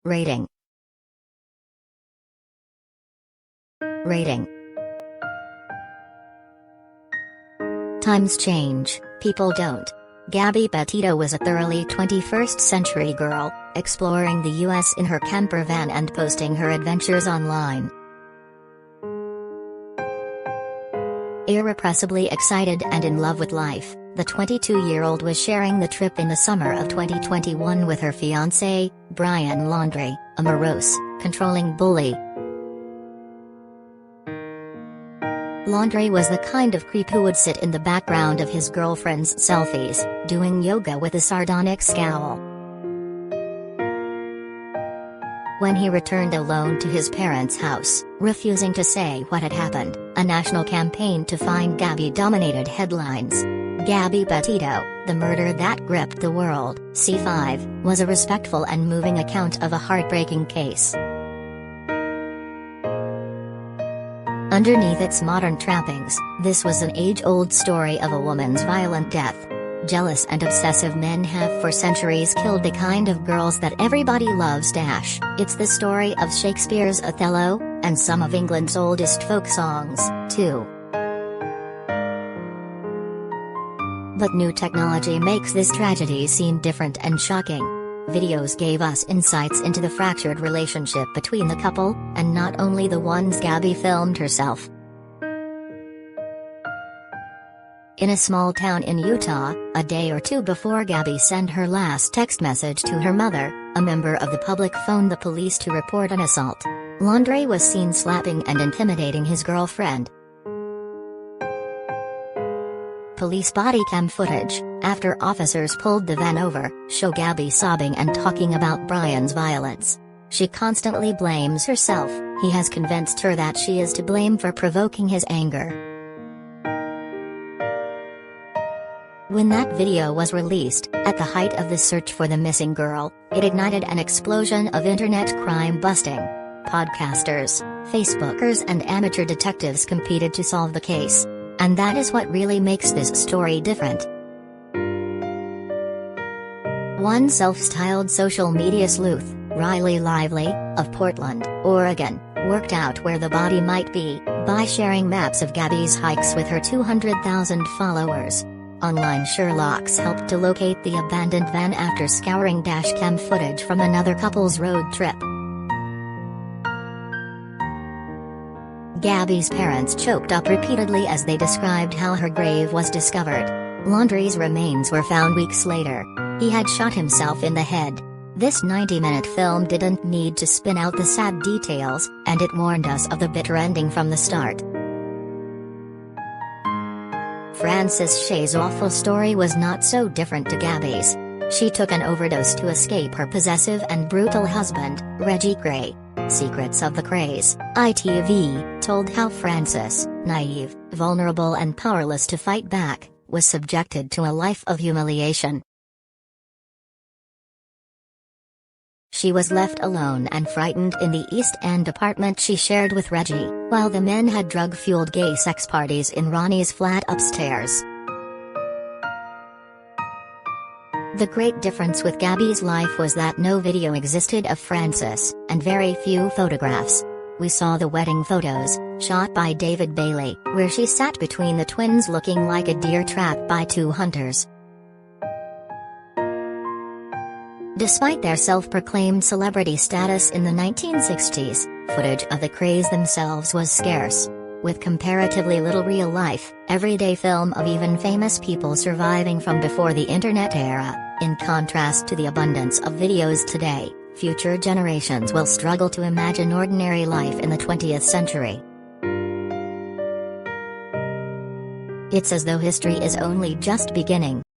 Rating. Rating. Times change, people don't. Gabby Petito was a thoroughly 21st century girl, exploring the US in her camper van and posting her adventures online. Irrepressibly excited and in love with life, the 22-year-old was sharing the trip in the summer of 2021 with her fiancé, Brian Laundrie, a morose, controlling bully. Laundrie was the kind of creep who would sit in the background of his girlfriend's selfies, doing yoga with a sardonic scowl. When he returned alone to his parents' house, refusing to say what had happened, a national campaign to find Gabby dominated headlines. Gabby Petito, the murder that gripped the world, C5, was a respectful and moving account of a heartbreaking case. Underneath its modern trappings, this was an age-old story of a woman's violent death. Jealous and obsessive men have for centuries killed the kind of girls that everybody loves. It's the story of Shakespeare's Othello, and some of England's oldest folk songs, too. But new technology makes this tragedy seem different and shocking. Videos gave us insights into the fractured relationship between the couple, and not only the ones Gabby filmed herself. In a small town in Utah, a day or two before Gabby sent her last text message to her mother, a member of the public phoned the police to report an assault. Laundrie was seen slapping and intimidating his girlfriend. Police body cam footage, after officers pulled the van over, show Gabby sobbing and talking about Brian's violence. She constantly blames herself. He has convinced her that she is to blame for provoking his anger. When that video was released, at the height of the search for the missing girl, it ignited an explosion of internet crime busting. Podcasters, Facebookers and amateur detectives competed to solve the case. And that is what really makes this story different. One self-styled social media sleuth, Riley Lively, of Portland, Oregon, worked out where the body might be, by sharing maps of Gabby's hikes with her 200,000 followers. Online Sherlocks helped to locate the abandoned van after scouring dashcam footage from another couple's road trip. Gabby's parents choked up repeatedly as they described how her grave was discovered. Laundrie's remains were found weeks later. He had shot himself in the head. This 90-minute film didn't need to spin out the sad details, and it warned us of the bitter ending from the start. Frances Shay's awful story was not so different to Gabby's. She took an overdose to escape her possessive and brutal husband, Reggie Gray. Secrets of the Craze, ITV, told how Frances, naive, vulnerable and powerless to fight back, was subjected to a life of humiliation. She was left alone and frightened in the East End apartment she shared with Reggie, while the men had drug-fueled gay sex parties in Ronnie's flat upstairs. The great difference with Gabby's life was that no video existed of Frances, and very few photographs. We saw the wedding photos, shot by David Bailey, where she sat between the twins looking like a deer trapped by two hunters. Despite their self-proclaimed celebrity status in the 1960s, footage of the Craze themselves was scarce. With comparatively little real-life, everyday film of even famous people surviving from before the internet era, in contrast to the abundance of videos today, future generations will struggle to imagine ordinary life in the 20th century. It's as though history is only just beginning.